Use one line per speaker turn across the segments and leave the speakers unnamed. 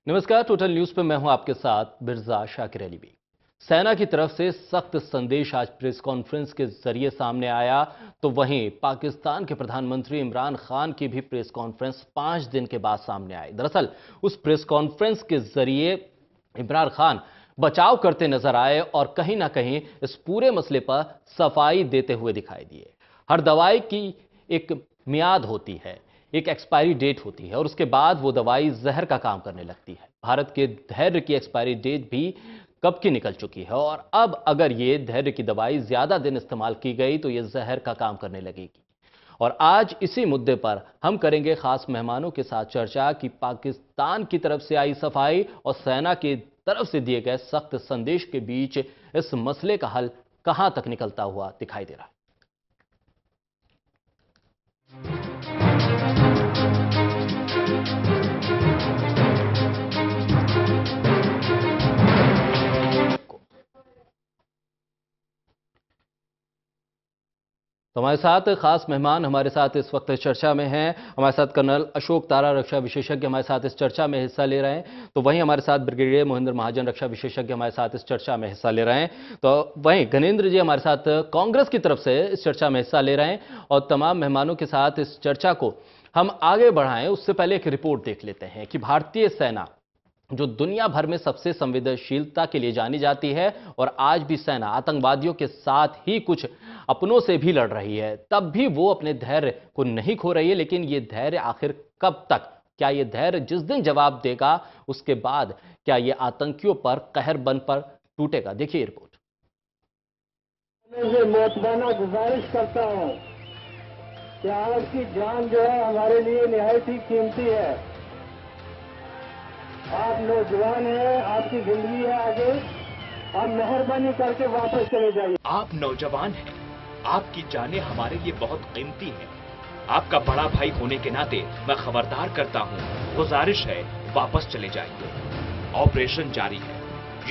नमस्कार। Total news पे मैं हूं आपके साथ बिरजा शाकिर अली भी। सेना की तरफ से सख्त संदेश आज प्रेस कॉन्फ्रेंस के जरिए सामने आया, तो वहीं पाकिस्तान के प्रधानमंत्री इमरान खान की भी प्रेस कॉन्फ्रेंस 5 दिन के बाद सामने आई। दरअसल उस प्रेस कॉन्फ्रेंस के जरिए इमरान खान बचाव करते नजर आए और कहीं ना कहीं इस पूरे मसले पर सफाई देते हुए दिखाई दिए। हर दवाई की एक मियाद होती है, एक एक्सपायरी डेट होती है और उसके बाद वो दवाई जहर का काम करने लगती है। भारत के धैर्य की एक्सपायरी डेट भी कब की निकल चुकी है और अब अगर ये धैर्य की दवाई ज्यादा दिन इस्तेमाल की गई तो ये जहर का काम करने लगेगी। और आज इसी मुद्दे पर हम करेंगे खास मेहमानों के साथ चर्चा कि पाकिस्तान की तरफ से आई सफाई और सेना की तरफ से दिए गए सख्त संदेश के बीच इस मसले का हल कहां तक निकलता हुआ दिखाई दे रहा है। तो हमारे साथ खास मेहमान हमारे साथ इस वक्त चर्चा में हैं। हमारे साथ कर्नल अशोक तारा, रक्षा विशेषज्ञ, हमारे साथ इस चर्चा में हिस्सा ले रहे हैं। तो वहीं हमारे साथ ब्रिगेडियर मोहिंदर महाजन, रक्षा विशेषज्ञ, हमारे साथ इस चर्चा में हिस्सा ले रहे हैं। तो वहीं गनेंद्र जी हमारे साथ कांग्रेस की तरफ से इस चर्चा में हिस्सा ले रहे हैं। और तमाम मेहमानों के साथ इस चर्चा को हम आगे बढ़ाएं उससे पहले एक रिपोर्ट देख लेते हैं कि भारतीय सेना जो दुनिया भर में सबसे संवेदनशीलता के लिए जानी जाती है और आज भी सेना आतंकवादियों के साथ ही कुछ अपनों से भी लड़ रही है, तब भी वो अपने धैर्य को नहीं खो रही है। लेकिन ये धैर्य आखिर कब तक? क्या ये धैर्य जिस दिन जवाब देगा उसके बाद क्या ये आतंकियों पर कहर बन पर टूटेगा? देखिए रिपोर्ट।
मोतबाना गुजारिश करता हूं कि आपकी जान जो है हमारे लिए निहायत ही कीमती है। आप नौजवान हैं, आपकी जिंदगी है आगे, आप मेहरबानी करके वापस चले जाइए।
आप नौजवान हैं, आपकी जानें हमारे लिए बहुत कीमती है। आपका बड़ा भाई होने के नाते मैं खबरदार करता हूं, गुजारिश है वापस चले जाइए। ऑपरेशन जारी है।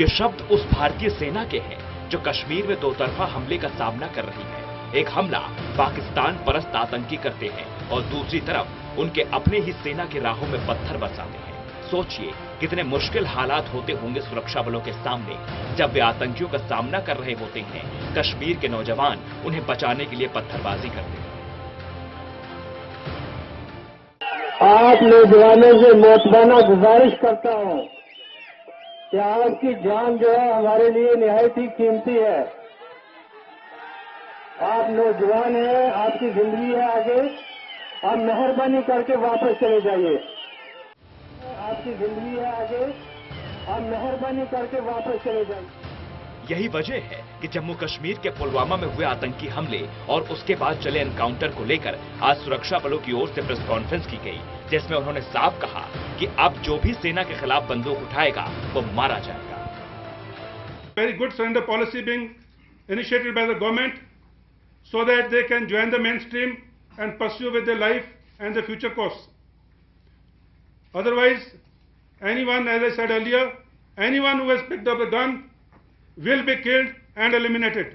ये शब्द उस भारतीय सेना के हैं जो कश्मीर में दो तरफा हमले का सामना कर रही है। एक हमला पाकिस्तान परस्त आतंकी करते हैं और दूसरी तरफ उनके अपने ही सेना की राहों में पत्थर बरसाते हैं। सोचिए कितने मुश्किल हालात होते होंगे सुरक्षा बलों के सामने जब वे आतंकियों का सामना कर रहे होते हैं। कश्मीर के नौजवान उन्हें बचाने के लिए पत्थरबाजी करते हैं।
आप नौजवानों से मोतबाना गुजारिश करता हूं कि आपकी जान जो है हमारे लिए निहायत ही कीमती है। आप नौजवान हैं, आपकी जिंदगी है आगे, आप मेहरबानी करके वापस चले जाइए। आपकी जिंदगी है आगे, आप मेहरबानी करके वापस चले जाइए।
यही वजह है कि जम्मू कश्मीर के पुलवामा में हुए आतंकी हमले और उसके बाद चले एनकाउंटर को लेकर आज सुरक्षा बलों की ओर से प्रेस कॉन्फ्रेंस की गई, जिसमें उन्होंने साफ कहा कि अब जो भी सेना के खिलाफ बंदूक उठाएगा वो मारा जाएगा।
Very good surrender policy being initiated by the government so that they can join the mainstream and pursue with their life and their future course. Otherwise, anyone, as I said earlier, anyone who has picked up a gun will be killed and eliminated.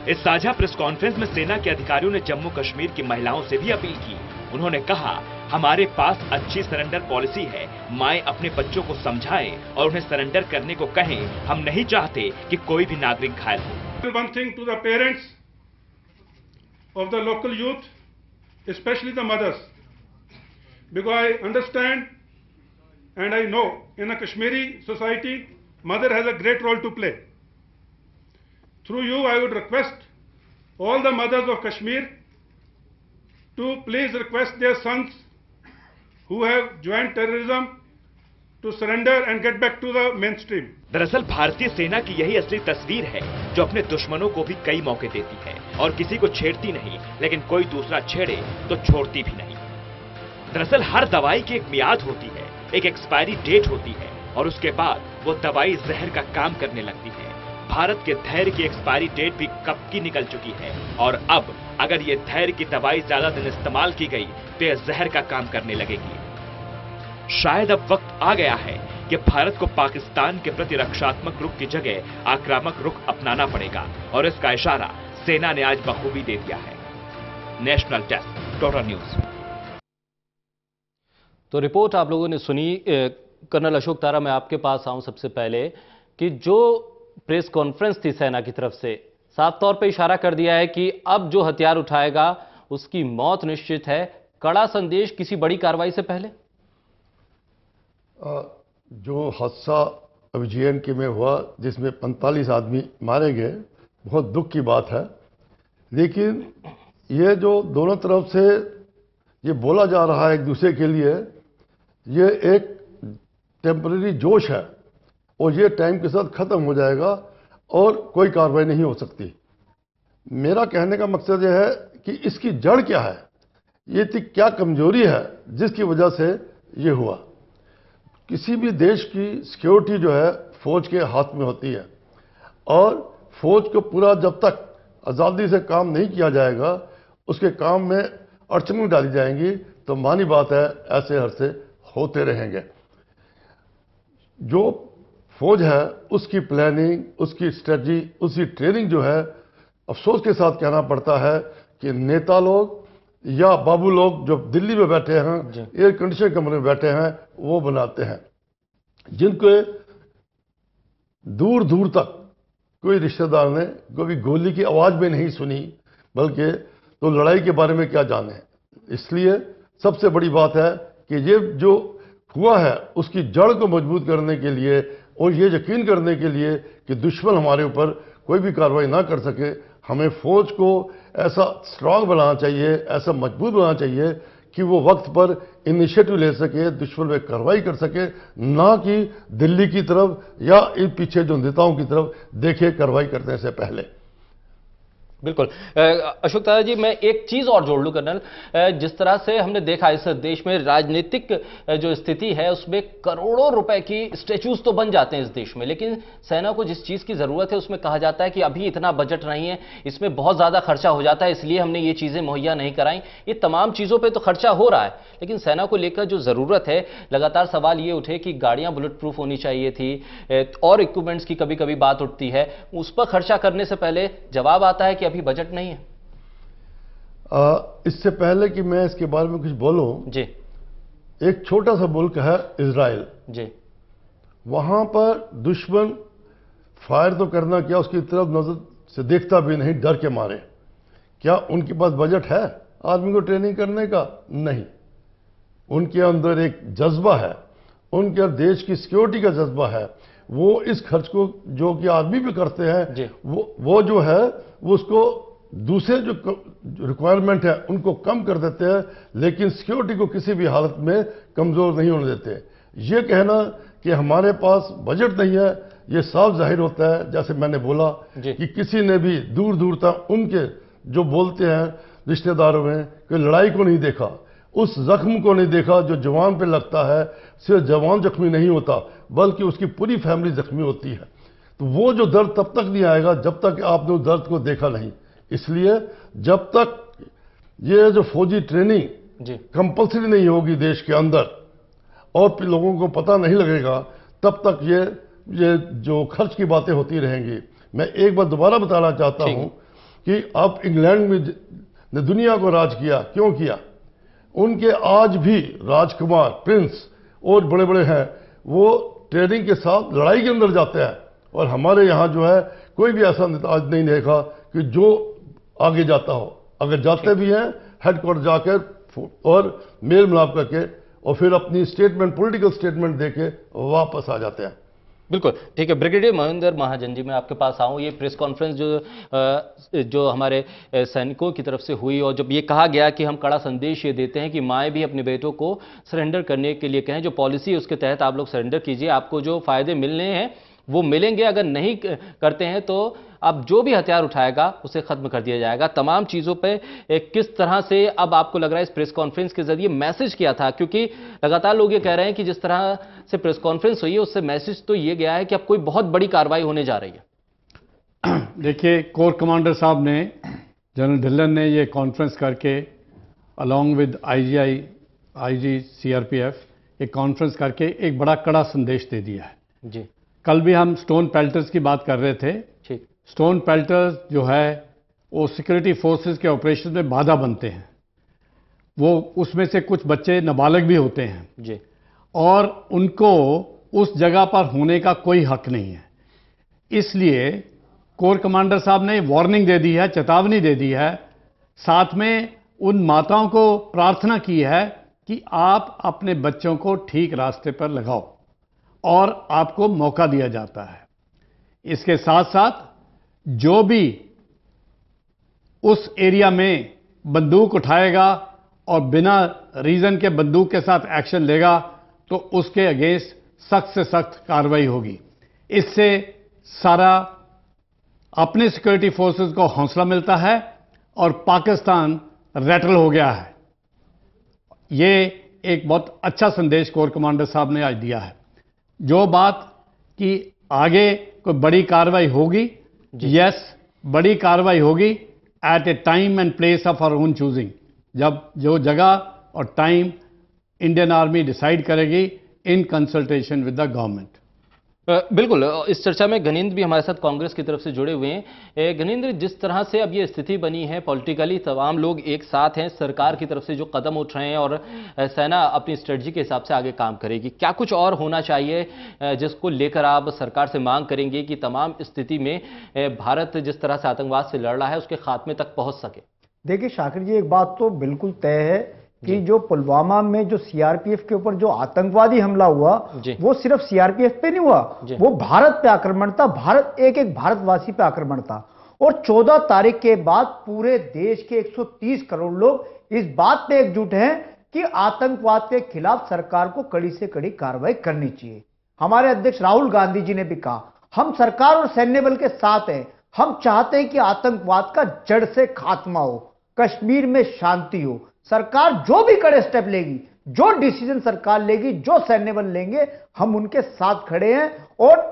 इस साझा press conference में सेना के अधिकारियों ने जम्मू कश्मीर की महिलाओं से भी अपील की। उन्होंने कहा, हमारे पास अच्छी सरेंडर पॉलिसी है। माएं अपने बच्चों को समझाएं और उन्हें सरेंडर करने को कहें। हम नहीं चाहते कि कोई भी नागरिक घायल हो।
One thing to the parents of the local youth, especially the mothers, because I understand and I know in a Kashmiri society, mother has a great role to play. Through you, I would request all the mothers of Kashmir to please request their sons who have joined terrorism to surrender and get back to the mainstream.
दरअसल भारतीय सेना की यही असली तस्वीर है जो अपने दुश्मनों को भी कई मौके देती है और किसी को छेड़ती नहीं, लेकिन कोई दूसरा छेड़े तो छोड़ती भी नहीं। दरअसल हर दवाई की एक मियाद होती है, एक एक्सपायरी डेट होती है और उसके बाद वो दवाई जहर का काम करने लगती है। भारत के धैर्य की एक्सपायरी डेट भी कब की निकल चुकी है और अब अगर ये धैर्य की दवाई ज्यादा दिन इस्तेमाल की गई तो यह जहर का काम करने लगेगी। शायद अब वक्त आ गया है कि भारत को पाकिस्तान के प्रति रक्षात्मक रुख की जगह आक्रामक रुख अपनाना पड़ेगा और इसका इशारा सेना ने आज बखूबी दे दिया है। National desk, total news.
तो रिपोर्ट आप लोगों ने सुनी। कर्नल अशोक तारा, मैं आपके पास आऊं सबसे पहले कि जो प्रेस कॉन्फ्रेंस थी सेना की तरफ से, साफ तौर पे इशारा कर दिया है कि अब जो हथियार उठाएगा उसकी मौत निश्चित है। कड़ा संदेश किसी बड़ी कार्रवाई से पहले।
जो हादसा अभी JNK में हुआ जिसमें 45 आदमी मारे गए, बहुत दुख की बात है। लेकिन ये जो दोनों तरफ से ये बोला जा रहा है एक दूसरे के लिए, ये एक टेम्परेरी जोश है और ये टाइम के साथ ख़त्म हो जाएगा और कोई कार्रवाई नहीं हो सकती। मेरा कहने का मकसद यह है कि इसकी जड़ क्या है, ये क्या कमजोरी है जिसकी वजह से ये हुआ। किसी भी देश की सिक्योरिटी जो है फौज के हाथ में होती है और फौज को पूरा जब तक आज़ादी से काम नहीं किया जाएगा, उसके काम में अड़चनें डाली जाएंगी, तो मानी बात है ऐसे हरसे होते रहेंगे। जो फौज है उसकी प्लानिंग, उसकी स्ट्रेटजी, उसकी ट्रेनिंग जो है, अफसोस के साथ कहना पड़ता है कि नेता लोग या बाबू लोग जो दिल्ली में बैठे हैं, एयर कंडीशन कमरे में बैठे हैं, वो बनाते हैं, जिनको दूर दूर तक कोई रिश्तेदार ने कभी गोली की आवाज़ भी नहीं सुनी, बल्कि तो लड़ाई के बारे में क्या जाने। इसलिए सबसे बड़ी बात है कि ये जो हुआ है उसकी जड़ को मजबूत करने के लिए और ये यकीन करने के लिए कि दुश्मन हमारे ऊपर कोई भी कार्रवाई ना कर सके, हमें फौज को ऐसा स्ट्रांग बनाना चाहिए, ऐसा मजबूत बनाना चाहिए कि वो वक्त पर इनिशिएटिव ले सके, दुश्मन पे कार्रवाई कर सके, ना कि दिल्ली की तरफ या इन पीछे जो नेताओं की तरफ देखे कार्रवाई करने से पहले।
बिल्कुल। अशोक तारा जी, मैं एक चीज और जोड़ लूं कर्नल, जिस तरह से हमने देखा इस देश में राजनीतिक जो स्थिति है उसमें करोड़ों रुपए की स्टैच्यूज तो बन जाते हैं इस देश में, लेकिन सेना को जिस चीज की जरूरत है उसमें कहा जाता है कि अभी इतना बजट नहीं है, इसमें बहुत ज्यादा खर्चा हो जाता है, इसलिए हमने ये चीजें मुहैया नहीं कराई। ये तमाम चीजों पर तो खर्चा हो रहा है, लेकिन सेना को लेकर जो जरूरत है, लगातार सवाल ये उठे कि गाड़ियां बुलेट प्रूफ होनी चाहिए थी और इक्विपमेंट्स की कभी कभी बात उठती है, उस पर खर्चा करने से पहले जवाब आता है कि अभी बजट नहीं है।
इससे पहले कि मैं इसके बारे में कुछ बोलूं जी, एक छोटा सा मुल्क है इजराइल जी, वहां पर दुश्मन फायर तो करना क्या, उसकी तरफ नजर से देखता भी नहीं, डर के मारे। क्या उनके पास बजट है आर्मी को ट्रेनिंग करने का? नहीं। उनके अंदर एक जज्बा है, उनके देश की सिक्योरिटी का जज्बा है। वो इस खर्च को जो कि आदमी भी करते हैं, वो जो है वो उसको दूसरे जो रिक्वायरमेंट है उनको कम कर देते हैं, लेकिन सिक्योरिटी को किसी भी हालत में कमजोर नहीं होने देते। ये कहना कि हमारे पास बजट नहीं है, ये साफ जाहिर होता है, जैसे मैंने बोला कि किसी ने भी दूर दूर तक उनके जो बोलते हैं रिश्तेदारों में कि लड़ाई को नहीं देखा, उस जख्म को नहीं देखा जो जवान पे लगता है। सिर्फ जवान जख्मी नहीं होता बल्कि उसकी पूरी फैमिली जख्मी होती है। तो वो जो दर्द तब तक नहीं आएगा जब तक आपने उस दर्द को देखा नहीं। इसलिए जब तक ये जो फौजी ट्रेनिंग कंपल्सरी नहीं होगी देश के अंदर और फिर लोगों को पता नहीं लगेगा, तब तक ये जो खर्च की बातें होती रहेंगी। मैं एक बार दोबारा बताना चाहता हूं कि अब इंग्लैंड में ने दुनिया को राज किया, क्यों किया? उनके आज भी राजकुमार, प्रिंस और बड़े बड़े हैं, वो ट्रेनिंग के साथ लड़ाई के अंदर जाते हैं। और हमारे यहाँ जो है कोई भी ऐसा आज नहीं देखा कि जो आगे जाता हो। अगर जाते भी हैं हेडक्वार्टर जाकर और मेल मिलाप करके और फिर अपनी स्टेटमेंट, पॉलिटिकल स्टेटमेंट देके वापस आ जाते हैं।
बिल्कुल ठीक है। ब्रिगेडियर महेंद्र महाजन जी, मैं आपके पास आऊं। ये प्रेस कॉन्फ्रेंस जो हमारे सैनिकों की तरफ से हुई और जब ये कहा गया कि हम कड़ा संदेश ये देते हैं कि माएँ भी अपने बेटों को सरेंडर करने के लिए कहें, जो पॉलिसी है उसके तहत आप लोग सरेंडर कीजिए, आपको जो फायदे मिलने हैं वो मिलेंगे, अगर नहीं करते हैं तो अब जो भी हथियार उठाएगा उसे खत्म कर दिया जाएगा। तमाम चीज़ों पे किस तरह से अब आपको लग रहा है इस प्रेस कॉन्फ्रेंस के जरिए मैसेज किया था? क्योंकि लगातार लोग ये कह रहे हैं कि जिस तरह से प्रेस कॉन्फ्रेंस हुई है उससे मैसेज तो ये गया है कि अब कोई बहुत बड़ी कार्रवाई होने जा रही है।
देखिए, कोर कमांडर साहब ने, जनरल ढिल्लन ने ये कॉन्फ्रेंस करके अलॉन्ग विद IG CRPF एक कॉन्फ्रेंस करके एक बड़ा कड़ा संदेश दे दिया है।
जी।
कल भी हम स्टोन पेल्टर्स की बात कर रहे थे।
ठीक।
स्टोन पेल्टर्स जो है वो सिक्योरिटी फोर्सेस के ऑपरेशन में बाधा बनते हैं। वो उसमें से कुछ बच्चे नाबालिग भी होते हैं
जी।
और उनको उस जगह पर होने का कोई हक नहीं है। इसलिए कोर कमांडर साहब ने वार्निंग दे दी है, चेतावनी दे दी है। साथ में उन माताओं को प्रार्थना की है कि आप अपने बच्चों को ठीक रास्ते पर लगाओ और आपको मौका दिया जाता है। इसके साथ साथ जो भी उस एरिया में बंदूक उठाएगा और बिना रीजन के बंदूक के साथ एक्शन लेगा तो उसके अगेंस्ट सख्त से सख्त कार्रवाई होगी। इससे सारा अपने सिक्योरिटी फोर्सेस को हौसला मिलता है और पाकिस्तान रैटल हो गया है। ये एक बहुत अच्छा संदेश कोर कमांडर साहब ने आज दिया है। जो बात कि आगे कोई बड़ी कार्रवाई होगी, यस, बड़ी कार्रवाई होगी at a time and place of our own choosing. जब जो जगह और टाइम इंडियन आर्मी डिसाइड करेगी in consultation with the government.
बिल्कुल, इस चर्चा में गणेंद्र भी हमारे साथ कांग्रेस की तरफ से जुड़े हुए हैं। गणेंद्र, जिस तरह से अब ये स्थिति बनी है, पॉलिटिकली तमाम लोग एक साथ हैं, सरकार की तरफ से जो कदम उठ रहे हैं और सेना अपनी स्ट्रेटजी के हिसाब से आगे काम करेगी, क्या कुछ और होना चाहिए जिसको लेकर आप सरकार से मांग करेंगे कि तमाम स्थिति में भारत जिस तरह से आतंकवाद से लड़ रहा है उसके खात्मे तक पहुंच सके?
देखिए शाकिर जी, एक बात तो बिल्कुल तय है कि जो पुलवामा में जो सीआरपीएफ के ऊपर जो आतंकवादी हमला हुआ वो सिर्फ सीआरपीएफ पे नहीं हुआ, वो भारत पे आक्रमण था। भारत एक भारतवासी पे आक्रमण था। और 14 तारीख के बाद पूरे देश के 130 करोड़ लोग इस बात पे एकजुट हैं कि आतंकवाद के खिलाफ सरकार को कड़ी से कड़ी कार्रवाई करनी चाहिए। हमारे अध्यक्ष राहुल गांधी जी ने भी कहा, हम सरकार और सैन्य बल के साथ हैं। हम चाहते हैं कि आतंकवाद का जड़ से खात्मा हो, कश्मीर में शांति हो। सरकार जो भी कड़े स्टेप लेगी, जो डिसीजन सरकार लेगी, जो सैन्य बल लेंगे, हम उनके साथ खड़े हैं। और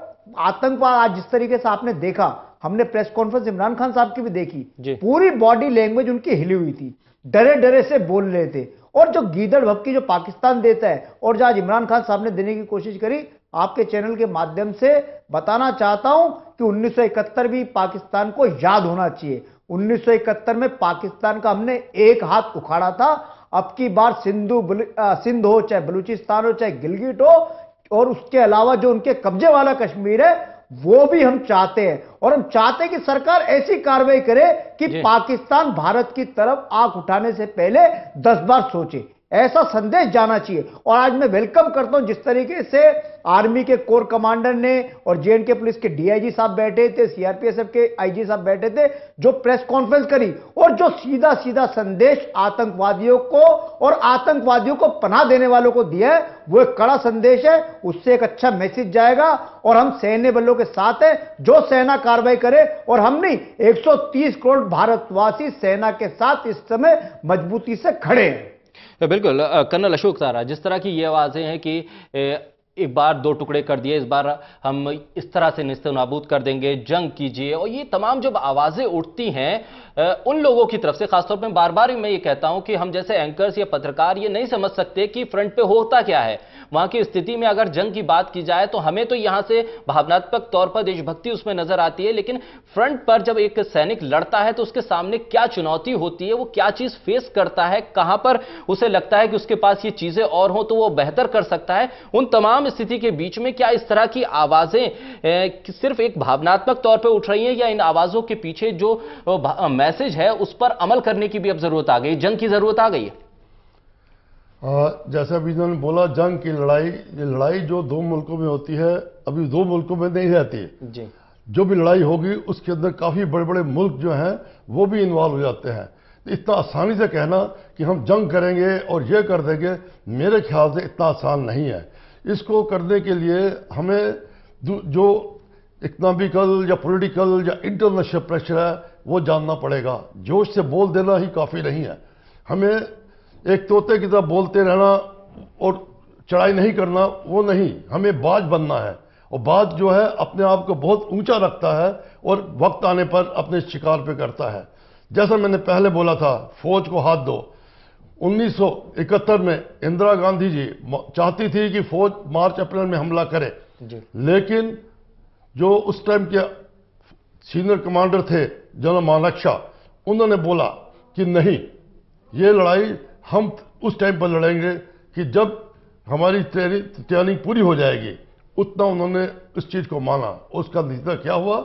आतंकवाद आज जिस तरीके से आपने देखा, हमने प्रेस कॉन्फ्रेंस इमरान खान साहब की भी देखी, पूरी बॉडी लैंग्वेज उनकी हिली हुई थी, डरे डरे से बोल रहे थे। और जो गीदड़ भपकी जो पाकिस्तान देता है और जो आज इमरान खान साहब ने देने की कोशिश करी, आपके चैनल के माध्यम से बताना चाहता हूं कि 1971 भी पाकिस्तान को याद होना चाहिए। 1971 में पाकिस्तान का हमने एक हाथ उखाड़ा था। अब की बार सिंध हो, चाहे बलूचिस्तान हो, चाहे गिलगिट हो, और उसके अलावा जो उनके कब्जे वाला कश्मीर है वो भी हम चाहते हैं। और हम चाहते हैं कि सरकार ऐसी कार्रवाई करे कि पाकिस्तान भारत की तरफ आंख उठाने से पहले 10 बार सोचे। ऐसा संदेश जाना चाहिए। और आज मैं वेलकम करता हूं जिस तरीके से आर्मी के कोर कमांडर ने और जेएंडके पुलिस के डीआईजी साहब बैठे थे, सीआरपीएफ के आईजी साहब बैठे थे, जो प्रेस कॉन्फ्रेंस करी और जो सीधा सीधा संदेश आतंकवादियों को और आतंकवादियों को पनाह देने वालों को दिया है, वो एक कड़ा संदेश है। उससे एक अच्छा मैसेज जाएगा। और हम सैन्य बलों के साथ हैं, जो सेना कार्रवाई करे। और हम नहीं, 130 करोड़ भारतवासी सेना के साथ इस समय मजबूती से खड़े हैं।
बिल्कुल, कर्नल अशोक तारा, जिस तरह की ये आवाजें हैं कि एक बार 2 टुकड़े कर दिए, इस बार हम इस तरह से नेस्तनाबूद कर देंगे, जंग कीजिए, और ये तमाम जब आवाजें उठती हैं उन लोगों की तरफ से, खासतौर पर बार बार मैं ये कहता हूं कि हम जैसे एंकर्स या पत्रकार ये नहीं समझ सकते कि फ्रंट पे होता क्या है, वहां की स्थिति में अगर जंग की बात की जाए तो हमें तो यहां से भावनात्मक तौर पर देशभक्ति उसमें नजर आती है, लेकिन फ्रंट पर जब एक सैनिक लड़ता है तो उसके सामने क्या चुनौती होती है, वो क्या चीज फेस करता है, कहां पर उसे लगता है कि उसके पास ये चीजें और हो तो वो बेहतर कर सकता है, उन तमाम स्थिति के बीच में क्या इस तरह की आवाजें सिर्फ एक भावनात्मक तौर पर उठ रही हैं, या इन आवाजों के पीछे जो मैसेज है उस पर अमल करने की भी अब जरूरत आ गई, जंग की जरूरत आ गई है?
जैसे अभी इन्होंने बोला, जंग की लड़ाई, ये लड़ाई जो 2 मुल्कों में होती है, अभी 2 मुल्कों में नहीं रहती है। जो भी लड़ाई होगी उसके अंदर काफी बड़े बड़े मुल्क जो हैं वो भी इन्वॉल्व हो जाते हैं। इतना आसानी से कहना कि हम जंग करेंगे और ये कर देंगे, मेरे ख्याल से इतना आसान नहीं है। इसको करने के लिए हमें जो इकोनॉमिकल या पॉलिटिकल या इंटरनेशनल प्रेशर है वो जानना पड़ेगा। जोश से बोल देना ही काफ़ी नहीं है। हमें एक तोते की तरह बोलते रहना और चढ़ाई नहीं करना वो नहीं, हमें बाज बनना है। और बाज जो है अपने आप को बहुत ऊंचा रखता है और वक्त आने पर अपने शिकार पे करता है। जैसा मैंने पहले बोला था, फौज को हाथ दो, 1971 में इंदिरा गांधी जी चाहती थी कि फौज मार्च अप्रैल में हमला करे, लेकिन जो उस टाइम के सीनियर कमांडर थे जनरल मानेकशॉ, उन्होंने बोला कि नहीं, ये लड़ाई हम उस टाइम पर लड़ेंगे कि जब हमारी ट्रेनिंग पूरी हो जाएगी। उतना उन्होंने इस चीज को माना। उसका नतीजा क्या हुआ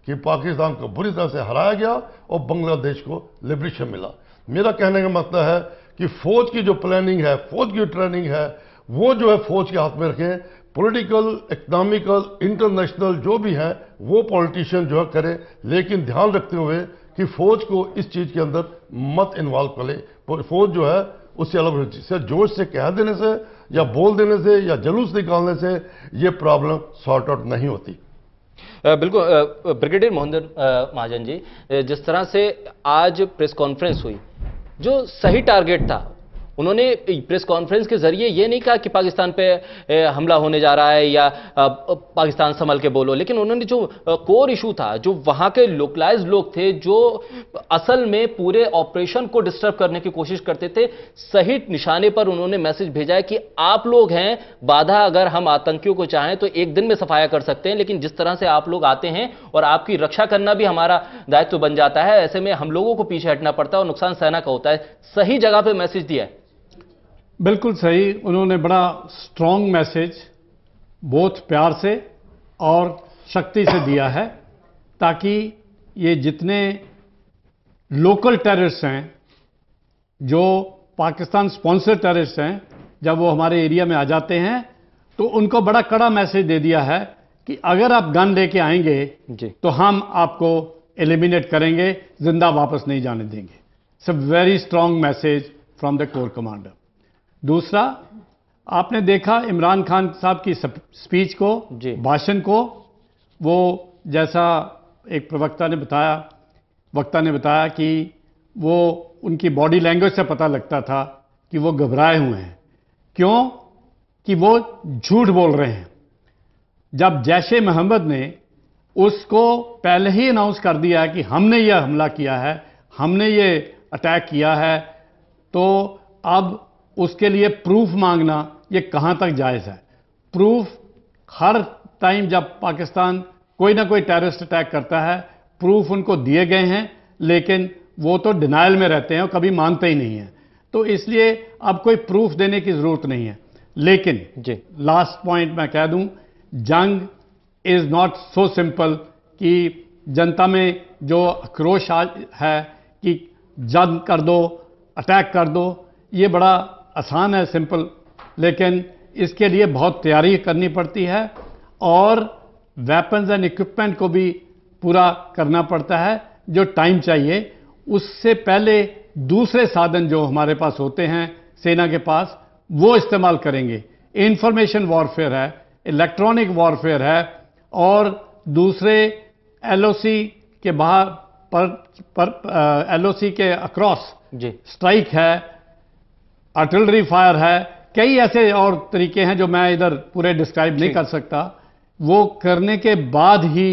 कि पाकिस्तान को बुरी तरह से हराया गया और बांग्लादेश को लिबरेशन मिला। मेरा कहने का मतलब है कि फौज की जो प्लानिंग है, फौज की ट्रेनिंग है, वो जो है फौज के हाथ में रखें। पॉलिटिकल, इकोनॉमिकल, इंटरनेशनल जो भी है वो पॉलिटिशियन जो है करे, लेकिन ध्यान रखते हुए कि फौज को इस चीज के अंदर मत इन्वॉल्व करे। फौज जो है उससे अलग, से जोश से कह देने से या बोल देने से या जुलूस निकालने से ये प्रॉब्लम सॉर्ट आउट नहीं होती।
बिल्कुल ब्रिगेडियर मोहन महाजन जी, जिस तरह से आज प्रेस कॉन्फ्रेंस हुई, जो सही टारगेट था, उन्होंने प्रेस कॉन्फ्रेंस के जरिए ये नहीं कहा कि पाकिस्तान पे हमला होने जा रहा है या पाकिस्तान संभल के बोलो, लेकिन उन्होंने जो कोर इशू था, जो वहां के लोकलाइज्ड लोग थे जो असल में पूरे ऑपरेशन को डिस्टर्ब करने की कोशिश करते थे, सही निशाने पर उन्होंने मैसेज भेजा है कि आप लोग हैं बाधा, अगर हम आतंकियों को चाहें तो एक दिन में सफाया कर सकते हैं, लेकिन जिस तरह से आप लोग आते हैं और आपकी रक्षा करना भी हमारा दायित्व बन जाता है, ऐसे में हम लोगों को पीछे हटना पड़ता है और नुकसान सेना का होता है। सही जगह पर मैसेज दिया है।
बिल्कुल सही, उन्होंने बड़ा स्ट्रॉन्ग मैसेज बहुत प्यार से और शक्ति से दिया है, ताकि ये जितने लोकल टेररिस्ट हैं, जो पाकिस्तान स्पॉन्सर टेररिस्ट हैं, जब वो हमारे एरिया में आ जाते हैं तो उनको बड़ा कड़ा मैसेज दे दिया है कि अगर आप गन लेके आएंगे तो हम आपको एलिमिनेट करेंगे, जिंदा वापस नहीं जाने देंगे। It's a very strong message from the core commander. दूसरा, आपने देखा इमरान खान साहब की स्पीच को, भाषण को, वो जैसा एक वक्ता ने बताया कि वो उनकी बॉडी लैंग्वेज से पता लगता था कि वो घबराए हुए हैं। क्यों? कि वो झूठ बोल रहे हैं। जब जैश-ए मोहम्मद ने उसको पहले ही अनाउंस कर दिया है कि हमने ये हमला किया है, हमने ये अटैक किया है, तो अब उसके लिए प्रूफ मांगना ये कहां तक जायज है? प्रूफ हर टाइम जब पाकिस्तान कोई ना कोई टेररिस्ट अटैक करता है, प्रूफ उनको दिए गए हैं, लेकिन वो तो डिनायल में रहते हैं और कभी मानते ही नहीं हैं। तो इसलिए अब कोई प्रूफ देने की जरूरत नहीं है। लेकिन लास्ट पॉइंट मैं कह दूं, जंग इज नॉट सो सिंपल कि जनता में जो आक्रोश है कि जंग कर दो, अटैक कर दो, ये बड़ा आसान है, सिंपल, लेकिन इसके लिए बहुत तैयारी करनी पड़ती है और वेपन्स एंड इक्विपमेंट को भी पूरा करना पड़ता है, जो टाइम चाहिए। उससे पहले दूसरे साधन जो हमारे पास होते हैं सेना के पास, वो इस्तेमाल करेंगे। इंफॉर्मेशन वॉरफेयर है, इलेक्ट्रॉनिक वॉरफेयर है, और दूसरे एलओसी के बाहर पर एलओसी के अक्रॉस स्ट्राइक है, आर्टिलरी फायर है, कई ऐसे और तरीके हैं जो मैं इधर पूरे डिस्क्राइब नहीं कर सकता। वो करने के बाद ही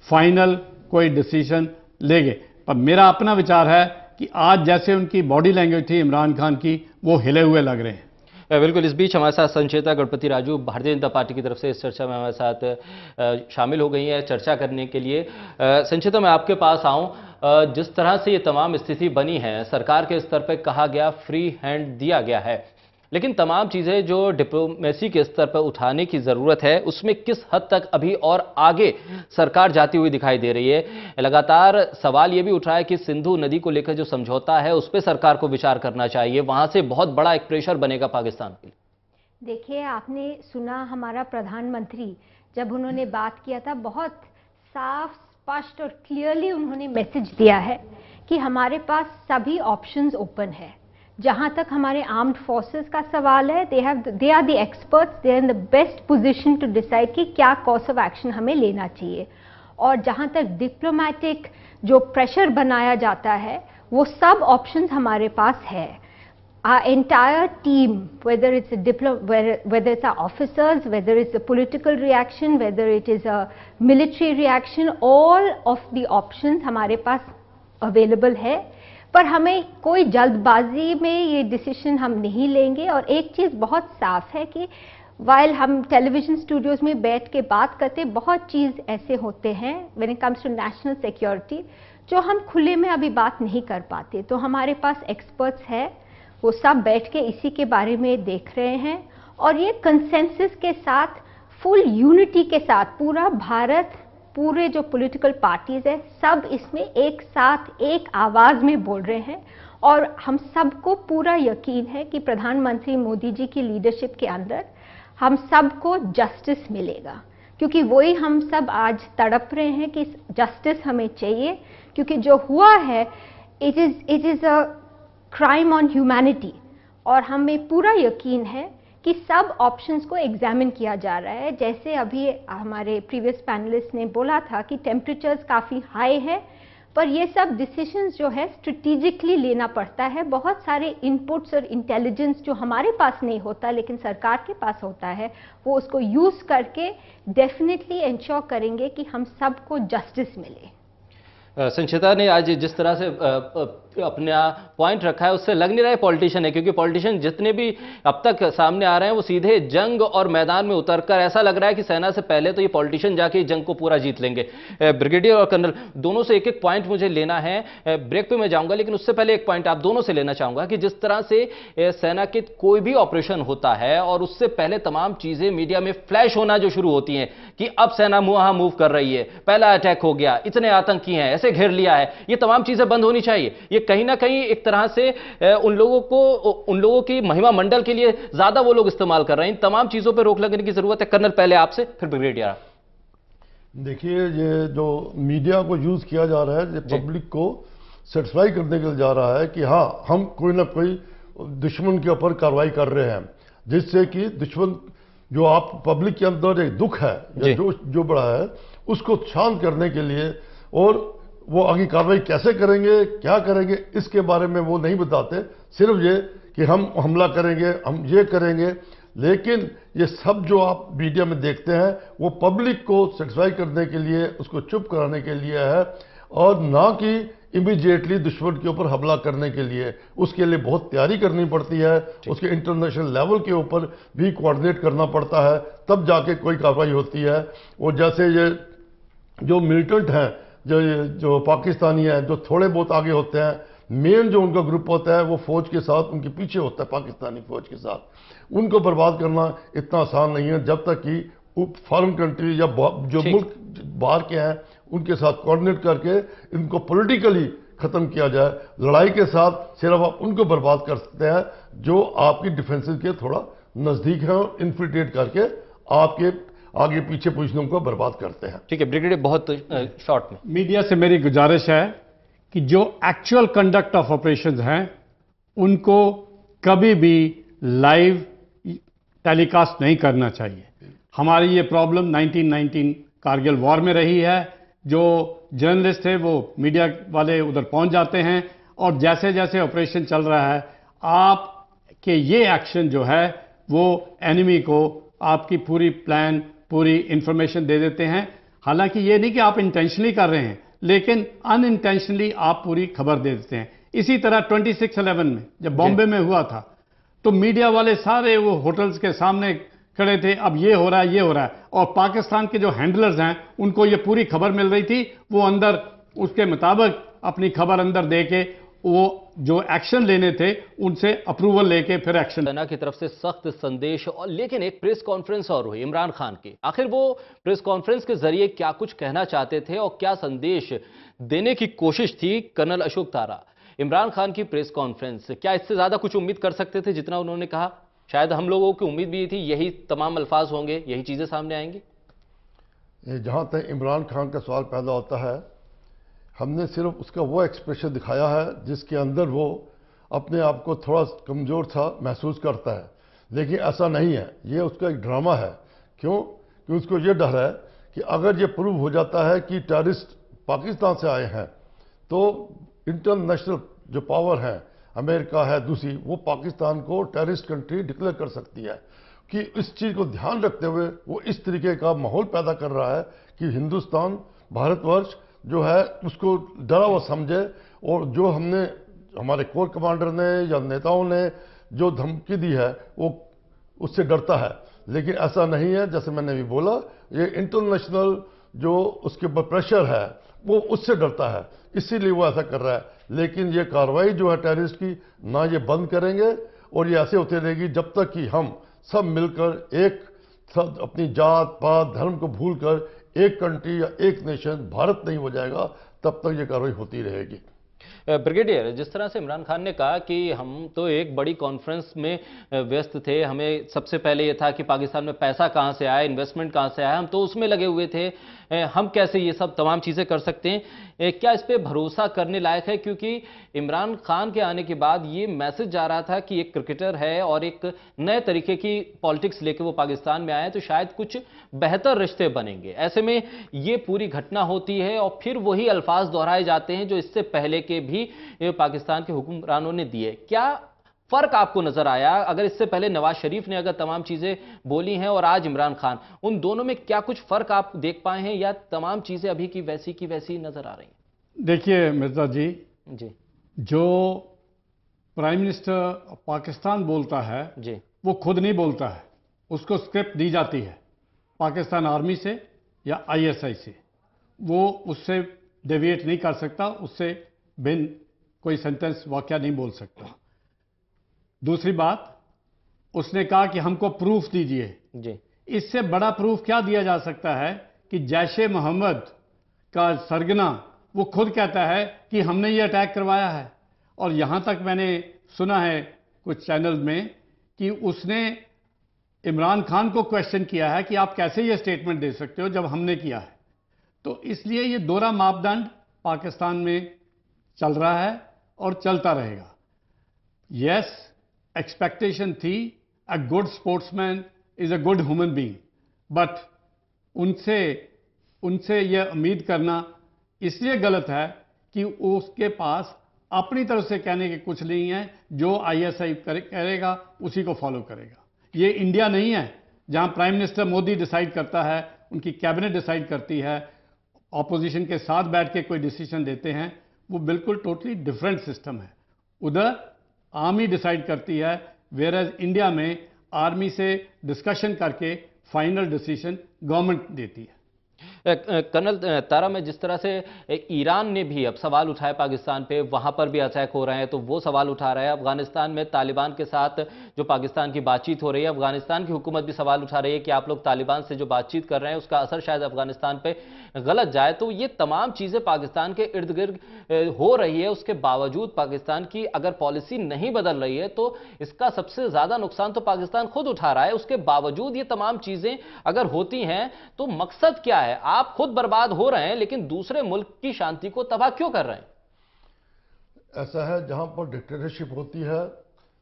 फाइनल कोई डिसीजन लेंगे। पर मेरा अपना विचार है कि आज जैसे उनकी बॉडी लैंग्वेज थी इमरान खान की, वो हिले हुए लग रहे हैं।
बिल्कुल। इस बीच हमारे साथ संचेता गणपति राजू भारतीय जनता पार्टी की तरफ से इस चर्चा में हमारे साथ शामिल हो गई है चर्चा करने के लिए। संचेता, मैं आपके पास आऊं, जिस तरह से ये तमाम स्थिति बनी है, सरकार के स्तर पर कहा गया फ्री हैंड दिया गया है, लेकिन तमाम चीज़ें जो डिप्लोमेसी के स्तर पर उठाने की ज़रूरत है, उसमें किस हद तक अभी और आगे सरकार जाती हुई दिखाई दे रही है? लगातार सवाल ये भी उठ रहा है कि सिंधु नदी को लेकर जो समझौता है उस पर सरकार को विचार करना चाहिए, वहां से बहुत बड़ा एक प्रेशर बनेगा पाकिस्तान के लिए।
देखिए, आपने सुना हमारा प्रधानमंत्री जब उन्होंने बात किया था, बहुत साफ, स्पष्ट और क्लियरली उन्होंने मैसेज दिया है कि हमारे पास सभी ऑप्शंस ओपन है। जहां तक हमारे आर्म्ड फोर्सेस का सवाल है, they are the experts, they are in the best position to decide कि क्या कोर्स ऑफ एक्शन हमें लेना चाहिए। और जहां तक डिप्लोमेटिक जो प्रेशर बनाया जाता है, वो सब ऑप्शंस हमारे पास है। Our entire team, whether it's our officers, whether it's a political reaction, whether it is a military reaction, all of the options हमारे पास available है। पर हमें कोई जल्दबाजी में ये डिसीजन हम नहीं लेंगे। और एक चीज़ बहुत साफ है कि वाइल हम टेलीविजन स्टूडियोज में बैठ के बात करते, बहुत चीज़ ऐसे होते हैं when it comes to national security जो हम खुले में अभी बात नहीं कर पाते। तो हमारे पास एक्सपर्ट्स हैं, वो सब बैठ के इसी के बारे में देख रहे हैं और ये कंसेंसस के साथ, फुल यूनिटी के साथ पूरा भारत, पूरे जो पॉलिटिकल पार्टीज है, सब इसमें एक साथ एक आवाज में बोल रहे हैं। और हम सबको पूरा यकीन है कि प्रधानमंत्री मोदी जी की लीडरशिप के अंदर हम सबको जस्टिस मिलेगा, क्योंकि वही हम सब आज तड़प रहे हैं कि जस्टिस हमें चाहिए। क्योंकि जो हुआ है it is a crime on humanity और हमें पूरा यकीन है कि सब ऑप्शंस को एग्जामिन किया जा रहा है। जैसे अभी हमारे प्रीवियस पैनलिस्ट ने बोला था कि टेम्परेचर्स काफ़ी हाई है, पर ये सब डिसीजंस जो है स्ट्रेटेजिकली लेना पड़ता है। बहुत सारे इनपुट्स और इंटेलिजेंस जो हमारे पास नहीं होता लेकिन सरकार के पास होता है, वो उसको यूज़ करके डेफिनेटली इंश्योर करेंगे कि हम सबको जस्टिस मिले।
संचिता ने आज जिस तरह से अपना पॉइंट रखा है उससे लग नहीं रहा है पॉलिटिशियन है, क्योंकि पॉलिटिशियन जितने भी अब तक सामने आ रहे हैं वो सीधे जंग और मैदान में उतरकर, ऐसा लग रहा है कि सेना से पहले तो ये पॉलिटिशियन जाके जंग को पूरा जीत लेंगे। ब्रिगेडियर और कर्नल दोनों से एक एक पॉइंट मुझे लेना है, ब्रेक पे मैं जाऊंगा, लेकिन उससे पहले एक पॉइंट आप दोनों से लेना चाहूंगा कि जिस तरह से सेना के कोई भी ऑपरेशन होता है और उससे पहले तमाम चीजें मीडिया में फ्लैश होना जो शुरू होती हैं कि अब सेना वहां मूव कर रही है, पहला अटैक हो गया, इतने आतंकी हैं, ऐसे घेर लिया है, ये तमाम चीजें बंद होनी चाहिए। ये कहीं ना कहीं एक तरह से उन लोगों की महिमा मंडल के लिए ज्यादा वो लोग इस्तेमाल कर रहे हैं। इन तमाम चीजों पर रोक लगने की जरूरत है। कर्नल पहले आपसे, फिर ब्रिगेडियर।
देखिए, ये जो मीडिया को यूज किया जा रहा है, ये पब्लिक को सेटिस्फाई करने के लिए जा रहा है कि हाँ, हम कोई ना कोई दुश्मन के ऊपर कार्रवाई कर रहे हैं, जिससे कि दुश्मन जो आप पब्लिक के अंदर एक दुख है जो बड़ा है उसको शांत करने के लिए, और वो आगे कार्रवाई कैसे करेंगे, क्या करेंगे, इसके बारे में वो नहीं बताते। सिर्फ ये कि हम हमला करेंगे, हम ये करेंगे। लेकिन ये सब जो आप मीडिया में देखते हैं वो पब्लिक को सेटिस्फाई करने के लिए, उसको चुप कराने के लिए है, और ना कि इमीडिएटली दुश्मन के ऊपर हमला करने के लिए। उसके लिए बहुत तैयारी करनी पड़ती है, उसके इंटरनेशनल लेवल के ऊपर भी कोऑर्डिनेट करना पड़ता है, तब जाके कोई कार्रवाई होती है। और जैसे ये जो मिलिटेंट हैं, जो पाकिस्तानी हैं, जो थोड़े बहुत आगे होते हैं, मेन जो उनका ग्रुप होता है वो फौज के साथ उनके पीछे होता है, पाकिस्तानी फौज के साथ। उनको बर्बाद करना इतना आसान नहीं है, जब तक कि फॉरेन कंट्री या जो मुल्क बाहर के हैं उनके साथ कोऑर्डिनेट करके इनको पॉलिटिकली खत्म किया जाए। लड़ाई के साथ सिर्फ आप उनको बर्बाद कर सकते हैं जो आपकी डिफेंसेस के थोड़ा नजदीक हैं, और इन्फिल्ट्रेट करके आपके आगे पीछे पोजीशनों को बर्बाद करते हैं।
ठीक है ब्रिगेडियर, बहुत शॉर्ट में।
मीडिया से मेरी गुजारिश है कि जो एक्चुअल कंडक्ट ऑफ ऑपरेशंस हैं उनको कभी भी लाइव टेलीकास्ट नहीं करना चाहिए। हमारी ये प्रॉब्लम 1919 कारगिल वॉर में रही है। जो जर्नलिस्ट थे वो मीडिया वाले उधर पहुंच जाते हैं, और जैसे जैसे ऑपरेशन चल रहा है आपके ये एक्शन जो है वो एनिमी को आपकी पूरी प्लान, पूरी इंफॉर्मेशन दे देते हैं। हालांकि ये नहीं कि आप इंटेंशनली कर रहे हैं, लेकिन अनइंटेंशनली आप पूरी खबर दे देते हैं। इसी तरह 26/11 में जब बॉम्बे में हुआ था तो मीडिया वाले सारे वो होटल्स के सामने खड़े थे, अब ये हो रहा है, ये हो रहा है, और पाकिस्तान के जो हैंडलर्स हैं उनको ये पूरी खबर मिल रही थी, वो अंदर उसके मुताबिक अपनी खबर अंदर दे के वो जो एक्शन लेने थे उनसे अप्रूवल लेके फिर एक्शन।
सेना की तरफ से सख्त संदेश, और लेकिन एक प्रेस कॉन्फ्रेंस और हुई इमरान खान की। आखिर वो प्रेस कॉन्फ्रेंस के जरिए क्या कुछ कहना चाहते थे और क्या संदेश देने की कोशिश थी? कर्नल अशोक तारा, इमरान खान की प्रेस कॉन्फ्रेंस, क्या इससे ज्यादा कुछ उम्मीद कर सकते थे जितना उन्होंने कहा? शायद हम लोगों की उम्मीद भी थी यही तमाम अल्फाज होंगे, यही चीजें सामने आएंगी।
जहां तक इमरान खान का सवाल पैदा होता है, हमने सिर्फ उसका वो एक्सप्रेशन दिखाया है जिसके अंदर वो अपने आप को थोड़ा कमज़ोर सा महसूस करता है, लेकिन ऐसा नहीं है, ये उसका एक ड्रामा है। क्यों? कि उसको ये डर है कि अगर ये प्रूव हो जाता है कि टेररिस्ट पाकिस्तान से आए हैं तो इंटरनेशनल जो पावर है, अमेरिका है दूसरी, वो पाकिस्तान को टेररिस्ट कंट्री डिक्लेयर कर सकती है। कि इस चीज़ को ध्यान रखते हुए वो इस तरीके का माहौल पैदा कर रहा है कि हिंदुस्तान, भारतवर्ष जो है उसको डरा हुआ समझे, और जो हमने हमारे कोर कमांडर ने या नेताओं ने जो धमकी दी है वो उससे डरता है, लेकिन ऐसा नहीं है। जैसे मैंने भी बोला, ये इंटरनेशनल जो उसके ऊपर प्रेशर है वो उससे डरता है, इसीलिए वो ऐसा कर रहा है। लेकिन ये कार्रवाई जो है टेररिस्ट की, ना ये बंद करेंगे और ये ऐसे होते रहेगी जब तक कि हम सब मिलकर एक सब अपनी जात पात धर्म को भूलकर एक कंट्री या एक नेशन भारत नहीं हो जाएगा, तब तक ये कार्रवाई होती रहेगी।
ब्रिगेडियर, जिस तरह से इमरान खान ने कहा कि हम तो एक बड़ी कॉन्फ्रेंस में व्यस्त थे, हमें सबसे पहले ये था कि पाकिस्तान में पैसा कहां से आया, इन्वेस्टमेंट कहां से आया, हम तो उसमें लगे हुए थे, हम कैसे ये सब तमाम चीज़ें कर सकते हैं। क्या इस पे भरोसा करने लायक है? क्योंकि इमरान खान के आने के बाद ये मैसेज जा रहा था कि एक क्रिकेटर है और एक नए तरीके की पॉलिटिक्स लेके वो पाकिस्तान में आए तो शायद कुछ बेहतर रिश्ते बनेंगे। ऐसे में ये पूरी घटना होती है और फिर वही अल्फाज दोहराए जाते हैं जो इससे पहले के भी पाकिस्तान के हुक्मरानों ने दिए। क्या फर्क आपको नजर आया? अगर इससे पहले नवाज शरीफ ने अगर तमाम चीजें बोली हैं और आज इमरान खान, उन दोनों में क्या कुछ फर्क आप देख पाए हैं या तमाम चीजें अभी की वैसी नजर आ रही हैं?
देखिए मिर्जा जी, जो प्राइम मिनिस्टर पाकिस्तान बोलता है जी, वो खुद नहीं बोलता है, उसको स्क्रिप्ट दी जाती है पाकिस्तान आर्मी से या आईएसआई से। वो उससे डेविएट नहीं कर सकता, उससे बिन कोई सेंटेंस वाक्य नहीं बोल सकता। दूसरी बात, उसने कहा कि हमको प्रूफ दीजिए जी। इससे बड़ा प्रूफ क्या दिया जा सकता है कि जैश-ए मोहम्मद का सरगना वो खुद कहता है कि हमने ये अटैक करवाया है। और यहां तक मैंने सुना है कुछ चैनल में कि उसने इमरान खान को क्वेश्चन किया है कि आप कैसे ये स्टेटमेंट दे सकते हो जब हमने किया है। तो इसलिए ये दोहरा मापदंड पाकिस्तान में चल रहा है और चलता रहेगा। यस, एक्सपेक्टेशन थी a good sportsman is a good human being, but उनसे यह उम्मीद करना इसलिए गलत है कि उसके पास अपनी तरफ से कहने के कुछ नहीं है। जो आईएसआई करेगा उसी को फॉलो करेगा। ये इंडिया नहीं है जहां प्राइम मिनिस्टर मोदी डिसाइड करता है, उनकी कैबिनेट डिसाइड करती है, ऑपोजिशन के साथ बैठ के कोई डिसीजन देते हैं। वो बिल्कुल टोटली डिफरेंट सिस्टम है। उधर आर्मी डिसाइड करती है, वेयरएज इंडिया में आर्मी से डिस्कशन करके फाइनल डिसीजन गवर्नमेंट देती है।
कर्नल तारा, में जिस तरह से ईरान ने भी अब सवाल उठाए पाकिस्तान पे, वहां पर भी अटैक हो रहे हैं तो वो सवाल उठा रहा है। अफगानिस्तान में तालिबान के साथ जो पाकिस्तान की बातचीत हो रही है, अफगानिस्तान की हुकूमत भी सवाल उठा रही है कि आप लोग तालिबान से जो बातचीत कर रहे हैं उसका असर शायद अफगानिस्तान पे गलत जाए। तो ये तमाम चीजें पाकिस्तान के इर्द गिर्द हो रही है, उसके बावजूद पाकिस्तान की अगर पॉलिसी नहीं बदल रही है तो इसका सबसे ज्यादा नुकसान तो पाकिस्तान खुद उठा रहा है। उसके बावजूद ये तमाम चीजें अगर होती हैं तो मकसद क्या है? आप खुद बर्बाद हो रहे हैं लेकिन दूसरे मुल्क की शांति को तबाह क्यों कर रहे हैं?
ऐसा है, जहां पर डिक्टेटरशिप होती है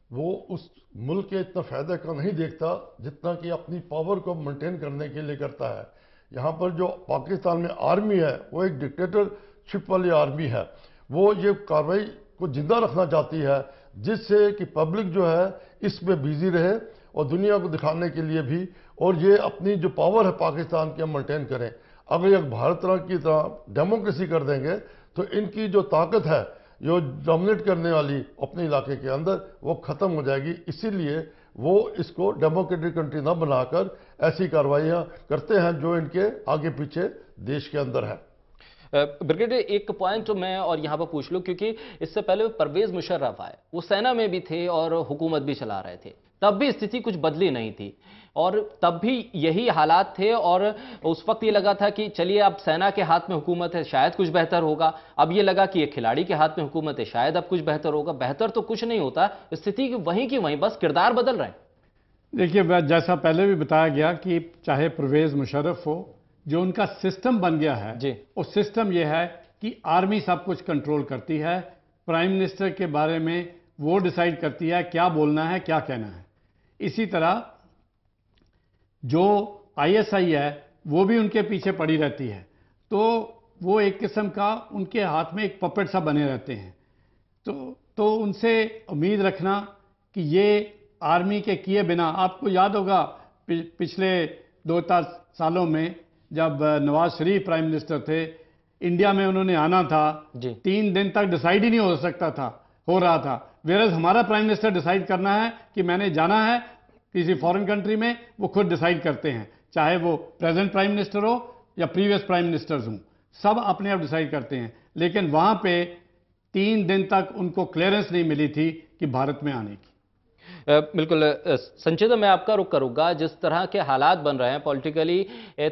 वो उस मुल्क के इतना फायदा का नहीं देखता जितना कि अपनी पावर को मेंटेन करने के लिए करता है। यहां पर जो पाकिस्तान में आर्मी है वो एक डिक्टेटरशिप वाली आर्मी है। वो ये कार्रवाई को जिंदा रखना चाहती है जिससे कि पब्लिक जो है इसमें बिजी रहे और दुनिया को दिखाने के लिए भी, और ये अपनी जो पावर है पाकिस्तान की हम मेंटेन करें। अगर ये भारत की तरह डेमोक्रेसी कर देंगे तो इनकी जो ताकत है जो डोमिनेट करने वाली अपने इलाके के अंदर वो खत्म हो जाएगी। इसीलिए वो इसको डेमोक्रेटिक कंट्री ना बनाकर ऐसी कार्रवाइयां करते हैं जो इनके आगे पीछे देश के अंदर है।
ब्रिगेडियर, एक पॉइंट तो मैं और यहां पर पूछ लूं, क्योंकि इससे पहले परवेज मुशर्रफ आए, वो सेना में भी थे और हुकूमत भी चला रहे थे, तब भी स्थिति कुछ बदली नहीं थी और तब भी यही हालात थे और उस वक्त ये लगा था कि चलिए अब सेना के हाथ में हुकूमत है, शायद कुछ बेहतर होगा। अब ये लगा कि ये खिलाड़ी के हाथ में हुकूमत है, शायद अब कुछ बेहतर होगा। बेहतर तो कुछ नहीं होता, स्थिति वहीं की वहीं, बस किरदार बदल रहे हैं।
देखिए, जैसा पहले भी बताया गया कि चाहे परवेज मुशर्रफ हो, जो उनका सिस्टम बन गया है जी, वो सिस्टम ये है कि आर्मी सब कुछ कंट्रोल करती है, प्राइम मिनिस्टर के बारे में वो डिसाइड करती है क्या बोलना है क्या कहना है। इसी तरह जो आईएसआई है वो भी उनके पीछे पड़ी रहती है, तो वो एक किस्म का उनके हाथ में एक पपेट सा बने रहते हैं। तो उनसे उम्मीद रखना कि ये आर्मी के किए बिना, आपको याद होगा पिछले 2-4 सालों में जब नवाज शरीफ प्राइम मिनिस्टर थे, इंडिया में उन्होंने आना था, 3 दिन तक डिसाइड ही नहीं हो सकता था हो रहा था। वेरस हमारा प्राइम मिनिस्टर डिसाइड करना है कि मैंने जाना है किसी फॉरेन कंट्री में, वो खुद डिसाइड करते हैं, चाहे वो प्रेजेंट प्राइम मिनिस्टर हो या प्रीवियस प्राइम मिनिस्टर्स हों, सब अपने आप डिसाइड करते हैं। लेकिन वहां पे 3 दिन तक उनको क्लियरेंस नहीं मिली थी कि भारत में आने की।
बिल्कुल संचित, मैं आपका रुख करूंगा। जिस तरह के हालात बन रहे हैं पॉलिटिकली,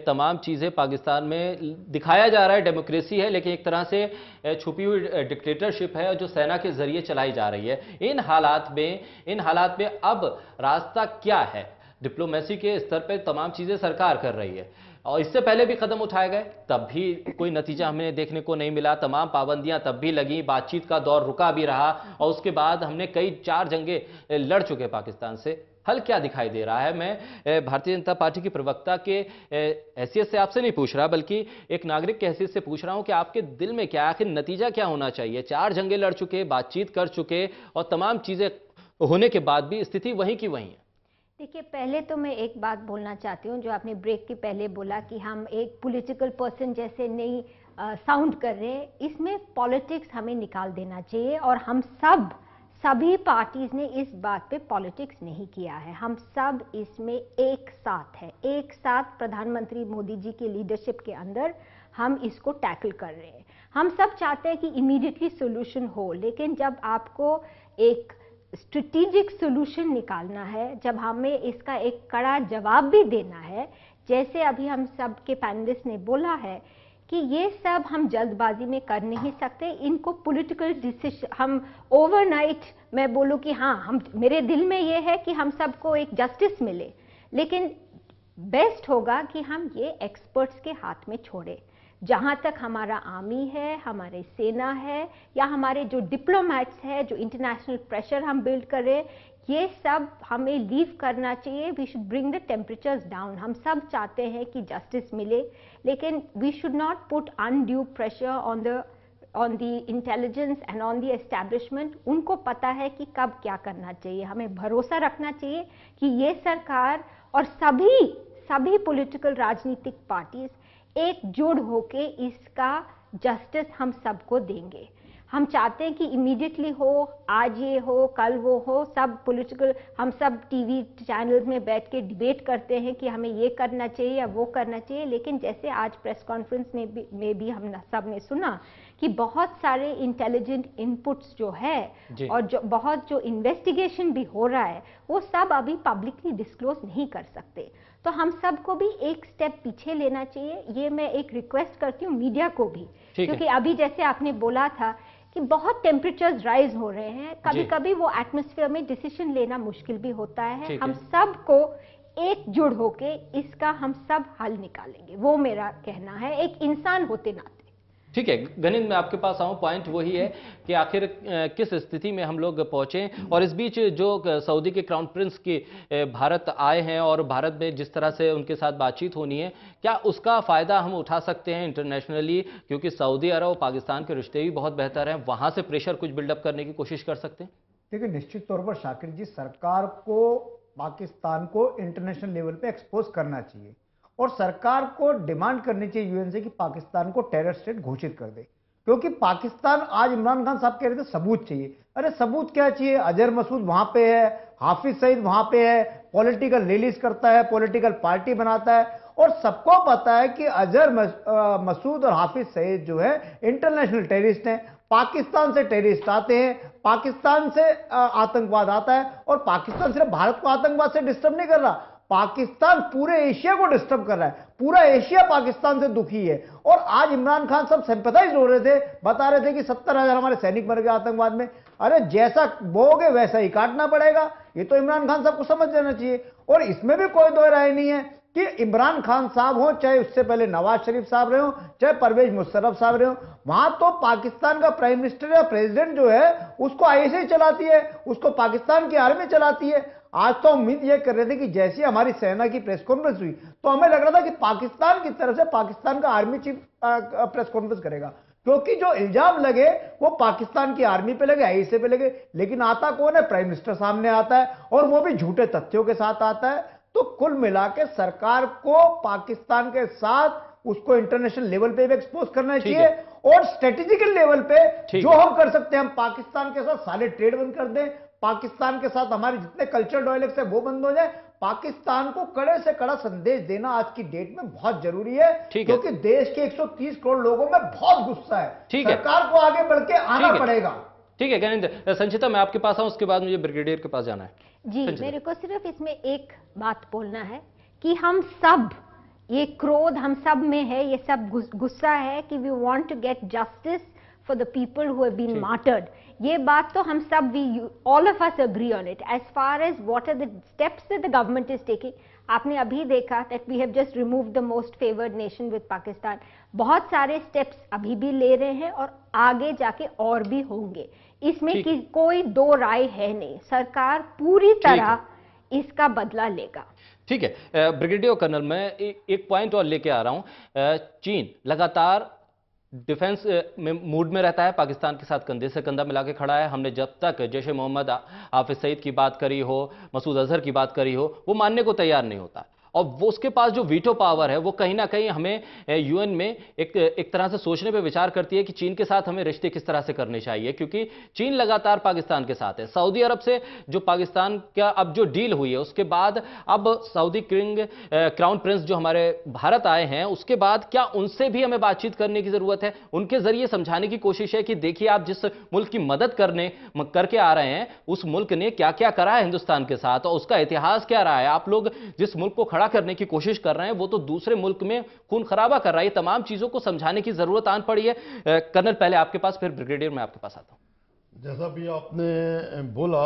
तमाम चीज़ें पाकिस्तान में दिखाया जा रहा है डेमोक्रेसी है, लेकिन एक तरह से छुपी हुई डिक्टेटरशिप है जो सेना के जरिए चलाई जा रही है। इन हालात में अब रास्ता क्या है? डिप्लोमेसी के स्तर पर तमाम चीज़ें सरकार कर रही है और इससे पहले भी कदम उठाए गए, तब भी कोई नतीजा हमें देखने को नहीं मिला। तमाम पाबंदियां तब भी लगी, बातचीत का दौर रुका भी रहा और उसके बाद हमने कई 4 जंगें लड़ चुके पाकिस्तान से। हल क्या दिखाई दे रहा है? मैं भारतीय जनता पार्टी की प्रवक्ता के हैसियत से आपसे नहीं पूछ रहा, बल्कि एक नागरिक की हैसियत से पूछ रहा हूं कि आपके दिल में क्या, आखिर नतीजा क्या होना चाहिए? 4 जंगें लड़ चुके, बातचीत कर चुके और तमाम चीज़ें होने के बाद भी स्थिति वहीं की वहीं है।
देखिए, पहले तो मैं एक बात बोलना चाहती हूँ, जो आपने ब्रेक के पहले बोला कि हम एक पॉलिटिकल पर्सन जैसे नहीं साउंड कर रहे हैं। इसमें पॉलिटिक्स हमें निकाल देना चाहिए और हम सभी पार्टीज ने इस बात पे पॉलिटिक्स नहीं किया है। हम सब इसमें एक साथ है, एक साथ प्रधानमंत्री मोदी जी की लीडरशिप के अंदर हम इसको टैकल कर रहे हैं। हम सब चाहते हैं कि इमीडिएटली सोल्यूशन हो, लेकिन जब आपको एक स्ट्रेटेजिक सोल्यूशन निकालना है, जब हमें इसका एक कड़ा जवाब भी देना है, जैसे अभी हम सब के पैनलिस्ट ने बोला है कि ये सब हम जल्दबाजी में कर नहीं सकते। इनको पॉलिटिकल डिसीजन हम ओवरनाइट, मैं बोलूँ कि हाँ, मेरे दिल में ये है कि हम सबको एक जस्टिस मिले, लेकिन बेस्ट होगा कि हम ये एक्सपर्ट्स के हाथ में छोड़े। जहाँ तक हमारा आर्मी है, हमारे सेना है या हमारे जो डिप्लोमैट्स है, जो इंटरनेशनल प्रेशर हम बिल्ड कर रहे हैं, ये सब हमें लीव करना चाहिए। We should bring the temperatures down. हम सब चाहते हैं कि जस्टिस मिले, लेकिन we should not put undue pressure on the intelligence and on the establishment. उनको पता है कि कब क्या करना चाहिए। हमें भरोसा रखना चाहिए कि ये सरकार और सभी पॉलिटिकल राजनीतिक पार्टीज एकजुट होके इसका जस्टिस हम सबको देंगे। हम चाहते हैं कि इमीडिएटली हो, आज ये हो, कल वो हो। सब पॉलिटिकल, हम सब टीवी चैनल्स में बैठ के डिबेट करते हैं कि हमें ये करना चाहिए या वो करना चाहिए, लेकिन जैसे आज प्रेस कॉन्फ्रेंस में भी हम सब ने सुना कि बहुत सारे इंटेलिजेंट इनपुट्स जो है और जो इन्वेस्टिगेशन भी हो रहा है, वो सब अभी पब्लिकली डिस्क्लोज नहीं कर सकते। तो हम सबको भी एक स्टेप पीछे लेना चाहिए। ये मैं एक रिक्वेस्ट करती हूँ मीडिया को भी, क्योंकि अभी जैसे आपने बोला था कि बहुत टेम्परेचर्स राइज हो रहे हैं, कभी कभी वो एटमॉस्फेयर में डिसीजन लेना मुश्किल भी होता है। हम सबको एकजुट होके इसका हम सब हल निकालेंगे, वो मेरा कहना है एक इंसान होते नाते।
ठीक है गणित, मैं आपके पास आऊं। पॉइंट वही है कि आखिर किस स्थिति में हम लोग पहुंचे, और इस बीच जो सऊदी के क्राउन प्रिंस के भारत आए हैं और भारत में जिस तरह से उनके साथ बातचीत होनी है, क्या उसका फ़ायदा हम उठा सकते हैं इंटरनेशनली? क्योंकि सऊदी अरब और पाकिस्तान के रिश्ते भी बहुत बेहतर हैं, वहाँ से प्रेशर कुछ बिल्डअप करने की कोशिश कर सकते हैं।
देखिए, निश्चित तौर पर शाकिर जी, सरकार को पाकिस्तान को इंटरनेशनल लेवल पे एक्सपोज करना चाहिए और सरकार को डिमांड करनी चाहिए यूएन से कि पाकिस्तान को टेरर स्टेट घोषित कर दे। क्योंकि पाकिस्तान, आज इमरान खान साहब कह रहे थे सबूत चाहिए। अरे सबूत क्या चाहिए? अजहर मसूद वहां पे है, हाफिज सईद वहां पे है, पॉलिटिकल रिलीज करता है, पॉलिटिकल पार्टी बनाता है, और सबको पता है कि अजहर मसूद और हाफिज सईद जो है इंटरनेशनल टेररिस्ट हैं। पाकिस्तान से टेररिस्ट आते हैं, पाकिस्तान से आतंकवाद आता है, और पाकिस्तान सिर्फ भारत को आतंकवाद से डिस्टर्ब नहीं कर रहा, पाकिस्तान पूरे एशिया को डिस्टर्ब कर रहा है। पूरा एशिया पाकिस्तान से दुखी है। और आज इमरान खान सब सिंपैथाइज हो रहे थे, बता रहे थे कि 70,000 हमारे सैनिक मर गए आतंकवाद में। अरे जैसा बोओगे वैसा ही काटना पड़ेगा, ये तो इमरान खान साहब को समझ लेना चाहिए। और इसमें भी कोई दो राय नहीं है कि इमरान खान साहब हो, चाहे उससे पहले नवाज शरीफ साहब रहे हो, चाहे परवेज मुशर्रफ साहब रहे हो, वहां तो पाकिस्तान का प्राइम मिनिस्टर या प्रेसिडेंट जो है उसको आईएसआई चलाती है, उसको पाकिस्तान की आर्मी चलाती है। आज तो उम्मीद ये कर रहे थे कि जैसे हमारी सेना की प्रेस कॉन्फ्रेंस हुई तो हमें लग रहा था कि पाकिस्तान की तरफ से पाकिस्तान का आर्मी चीफ प्रेस कॉन्फ्रेंस करेगा, क्योंकि जो इल्जाम लगे वो पाकिस्तान की आर्मी पे लगे, आईएसआई पे लगे। लेकिन आता कौन है? प्राइम मिनिस्टर सामने आता है, और वो भी झूठे तथ्यों के साथ आता है। तो कुल मिला के सरकार को पाकिस्तान के साथ उसको इंटरनेशनल लेवल पे भी एक्सपोज करना चाहिए, और स्ट्रेटेजिकल लेवल पे जो हम कर सकते हैं, हम पाकिस्तान के साथ सारे ट्रेड बंद कर दें, पाकिस्तान के साथ हमारे जितने कल्चरल डायलॉग्स है वो बंद हो जाए। पाकिस्तान को कड़े से कड़ा संदेश देना आज की डेट में बहुत जरूरी है, क्योंकि देश के 130 करोड़ लोगों में बहुत गुस्सा है। सरकार को आगे बढ़ के आना पड़ेगा।
ठीक है ज्ञानेंद्र। संचिता, मैं आपके पास आऊं, उसके बाद मुझे ब्रिगेडियर के पास जाना है।
जी, मेरे को सिर्फ इसमें एक बात बोलना है कि हम सब, ये क्रोध हम सब में है, ये सब गुस्सा है कि we want to get justice for the people who have been martyred. ये बात तो हम सब, we all of us agree on it. As far as what are the steps that the government is taking, आपने अभी देखा that we have just removed the most favoured nation with Pakistan. बहुत सारे स्टेप्स अभी भी ले रहे हैं और आगे जाके और भी होंगे, इसमें कि कोई दो राय है नहीं। सरकार पूरी तरह इसका बदला लेगा।
ठीक है ब्रिगेडियर कर्नल, मैं एक पॉइंट और लेके आ रहा हूं। चीन लगातार डिफेंस में मूड में रहता है, पाकिस्तान के साथ कंधे से कंधा मिला के खड़ा है। हमने जब तक जैश ए मोहम्मद हाफिज सईद की बात करी हो, मसूद अजहर की बात करी हो, वो मानने को तैयार नहीं होता। और वो उसके पास जो वीटो पावर है वो कहीं ना कहीं हमें यूएन में एक तरह से सोचने पे विचार करती है कि चीन के साथ हमें रिश्ते किस तरह से करने चाहिए, क्योंकि चीन लगातार पाकिस्तान के साथ है। सऊदी अरब से जो पाकिस्तान का अब जो डील हुई है उसके बाद अब सऊदी क्राउन प्रिंस जो हमारे भारत आए हैं, उसके बाद क्या उनसे भी हमें बातचीत करने की जरूरत है? उनके जरिए समझाने की कोशिश है कि देखिए आप जिस मुल्क की मदद करके आ रहे हैं उस मुल्क ने क्या क्या करा है हिंदुस्तान के साथ और उसका इतिहास क्या रहा है। आप लोग जिस मुल्क को करने की कोशिश कर रहे हैं वो तो दूसरे मुल्क में खून खराबा कर रहा है। तमाम चीजों को समझाने की जरूरत आन पड़ी है। कर्नल, पहले आपके पास, फिर ब्रिगेडियर मैं आपके पास आता हूं।
जैसा भी आपने बोला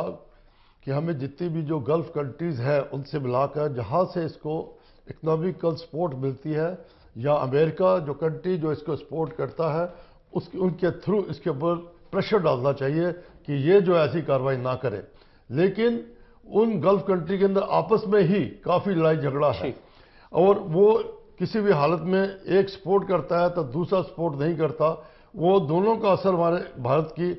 कि हमें जितनी भी जो गल्फ कंट्रीज है उनसे मिलाकर जहां से इसको इकोनॉमिकल सपोर्ट मिलती है, या अमेरिका जो कंट्री जो इसको सपोर्ट करता है उनके थ्रू इसके ऊपर प्रेशर डालना चाहिए कि ये जो ऐसी कार्रवाई ना करे। लेकिन उन गल्फ कंट्री के अंदर आपस में ही काफ़ी लड़ाई झगड़ा है और वो किसी भी हालत में एक सपोर्ट करता है तो दूसरा सपोर्ट नहीं करता। वो दोनों का असर हमारे भारत की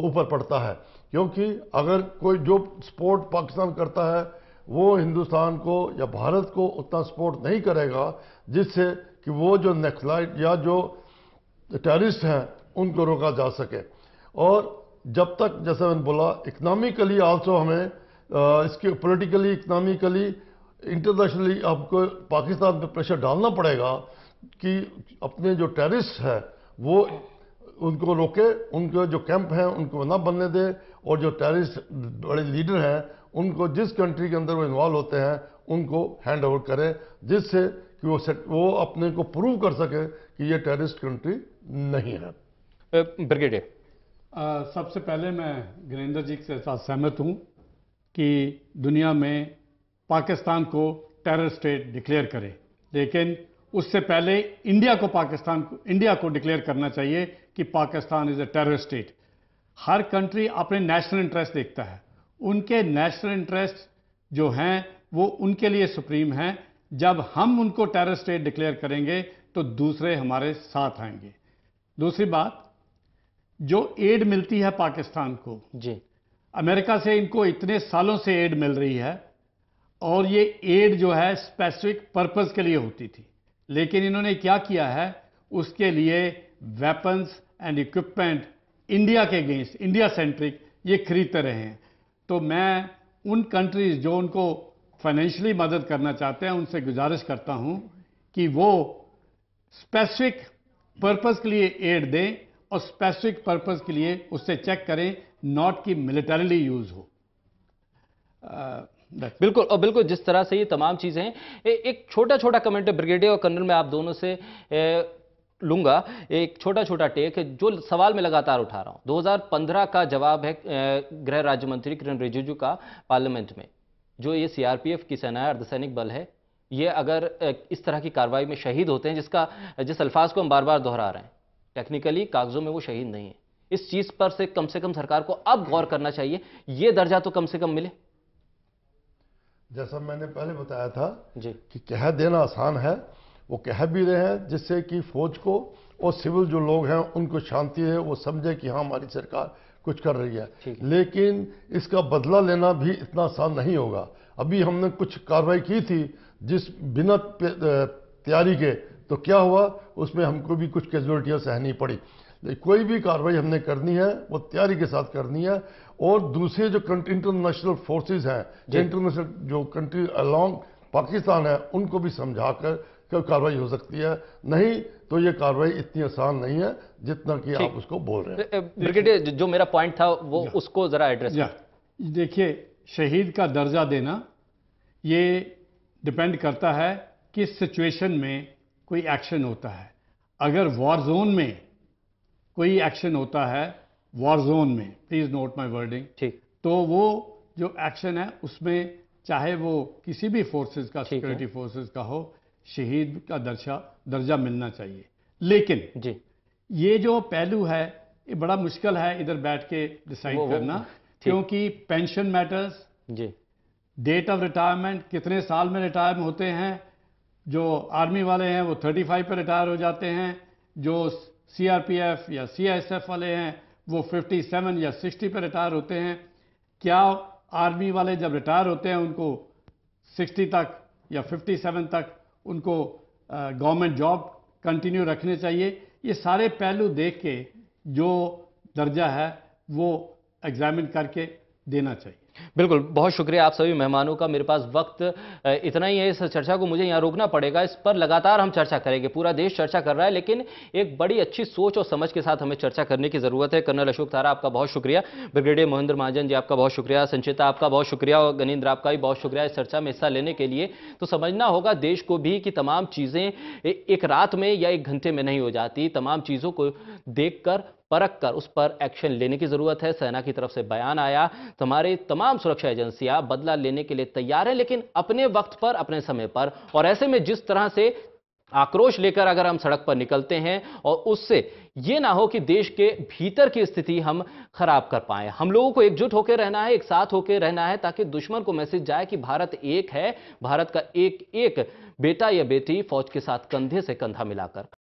ऊपर पड़ता है, क्योंकि अगर कोई जो सपोर्ट पाकिस्तान करता है वो हिंदुस्तान को या भारत को उतना सपोर्ट नहीं करेगा जिससे कि वो जो नक्सलाइट या जो टेररिस्ट हैं उनको रोका जा सके। और जब तक, जैसा मैंने बोला, इकनॉमिकली आल्सो हमें इसके पॉलिटिकली, इकोनॉमिकली, इंटरनेशनली आपको पाकिस्तान पे प्रेशर डालना पड़ेगा कि अपने जो टेररिस्ट है वो उनको रोके, उनके जो कैंप हैं उनको ना बनने दे, और जो टेररिस्ट बड़े लीडर हैं उनको जिस कंट्री के अंदर वो इन्वॉल्व होते हैं उनको हैंड ओवर करें, जिससे कि वो अपने को प्रूव कर सके कि ये टेररिस्ट कंट्री नहीं है।
ब्रिगेडियर,
सबसे पहले मैं गिरिंदर जी के साथ सहमत हूं कि दुनिया में पाकिस्तान को टेरर स्टेट डिक्लेयर करे, लेकिन उससे पहले इंडिया को डिक्लेयर करना चाहिए कि Pakistan is a terror state. Her country अपने नेशनल इंटरेस्ट देखता है, उनके नेशनल इंटरेस्ट जो हैं वो उनके लिए सुप्रीम हैं। जब हम उनको टेरर स्टेट डिक्लेयर करेंगे तो दूसरे हमारे साथ आएंगे। दूसरी बात, जो एड मिलती है पाकिस्तान को, जी अमेरिका से इनको इतने सालों से एड मिल रही है और ये एड जो है स्पेसिफिक पर्पस के लिए होती थी, लेकिन इन्होंने क्या किया है, उसके लिए वेपन्स एंड इक्विपमेंट इंडिया के अगेंस्ट, इंडिया सेंट्रिक ये खरीदते रहे हैं। तो मैं उन कंट्रीज जो उनको फाइनेंशियली मदद करना चाहते हैं उनसे गुजारिश करता हूं कि वो स्पेसिफिक पर्पस के लिए एड दें और स्पेसिफिक पर्पस के लिए उससे चेक करें, नॉट कि मिलिटरीली यूज हो।
बिल्कुल, और बिल्कुल जिस तरह से ये तमाम चीजें हैं, एक छोटा छोटा कमेंट है ब्रिगेडियर और कर्नल मैं आप दोनों से लूंगा। एक छोटा छोटा टेक जो सवाल मैं लगातार उठा रहा हूं, 2015 का जवाब है गृह राज्य मंत्री किरण रिजिजू का पार्लियामेंट में, जो ये सीआरपीएफ की सेना है, अर्धसैनिक बल है, ये अगर इस तरह की कार्रवाई में शहीद होते हैं, जिस अल्फाज को हम बार बार दोहरा रहे हैं, टेक्निकली कागजों में वो शहीद नहीं है। इस चीज पर से कम सरकार को अब गौर करना चाहिए, ये दर्जा तो कम से कम मिले।
जैसा मैंने पहले बताया था जी कि कह देना आसान है, वो कह भी रहे हैं जिससे कि फौज को और सिविल जो लोग हैं उनको शांति है, वो समझे कि हाँ हमारी सरकार कुछ कर रही है। लेकिन इसका बदला लेना भी इतना आसान नहीं होगा। अभी हमने कुछ कार्रवाई की थी जिस बिना तैयारी के तो क्या हुआ, उसमें हमको भी कुछ कैजुअलिटियां सहनी पड़ी। कोई भी कार्रवाई हमने करनी है वो तैयारी के साथ करनी है, और दूसरे जो इंटरनेशनल फोर्सेस हैं, इंटरनेशनल जो कंट्री अलोंग पाकिस्तान है, उनको भी समझाकर कार्रवाई हो सकती है। नहीं तो ये कार्रवाई इतनी आसान नहीं है जितना कि आप उसको बोल रहे हैं।
ब्रिगेडियर, जो मेरा पॉइंट था वो उसको जरा एड्रेस।
देखिए, शहीद का दर्जा देना ये डिपेंड करता है किस सिचुएशन में कोई एक्शन होता है। अगर वॉर जोन में कोई एक्शन होता है, वॉर जोन में, प्लीज नोट माय वर्डिंग, ठीक, तो वो जो एक्शन है उसमें चाहे वो किसी भी फोर्सेस का, सिक्योरिटी फोर्सेस का हो, शहीद का दर्जा मिलना चाहिए। लेकिन जी, ये जो पहलू है ये बड़ा मुश्किल है इधर बैठ के डिसाइड करना, क्योंकि पेंशन मैटर्स, जी, डेट ऑफ रिटायरमेंट, कितने साल में रिटायर होते हैं। जो आर्मी वाले हैं वो 35 पे रिटायर हो जाते हैं, जो सीआरपीएफ या सीआईएसएफ वाले हैं वो 57 या 60 पे रिटायर होते हैं। क्या आर्मी वाले जब रिटायर होते हैं उनको 60 तक या 57 तक उनको गवर्नमेंट जॉब कंटिन्यू रखने चाहिए? ये सारे पहलू देख के जो दर्जा है वो एग्जामिन करके देना चाहिए।
बिल्कुल, बहुत शुक्रिया आप सभी मेहमानों का। मेरे पास वक्त इतना ही है, इस चर्चा को मुझे यहाँ रोकना पड़ेगा। इस पर लगातार हम चर्चा करेंगे, पूरा देश चर्चा कर रहा है, लेकिन एक बड़ी अच्छी सोच और समझ के साथ हमें चर्चा करने की जरूरत है। कर्नल अशोक तारा, आपका बहुत शुक्रिया। ब्रिगेडियर मोहिंदर महाजन जी, आपका बहुत शुक्रिया। संचिता, आपका बहुत शुक्रिया। और गनीन्द्र, आपका भी बहुत शुक्रिया इस चर्चा में हिस्सा लेने के लिए। तो समझना होगा देश को भी कि तमाम चीज़ें एक रात में या एक घंटे में नहीं हो जाती। तमाम चीज़ों को देखकर, परख कर उस पर एक्शन लेने की जरूरत है। सेना की तरफ से बयान आया, हमारे तमाम सुरक्षा एजेंसियां बदला लेने के लिए तैयार है, लेकिन अपने वक्त पर, अपने समय पर। और ऐसे में जिस तरह से आक्रोश लेकर अगर हम सड़क पर निकलते हैं और उससे ये ना हो कि देश के भीतर की स्थिति हम खराब कर पाए। हम लोगों को एकजुट होकर रहना है, एक साथ होकर रहना है, ताकि दुश्मन को मैसेज जाए कि भारत एक है, भारत का एक एक बेटा या बेटी फौज के साथ कंधे से कंधा मिलाकर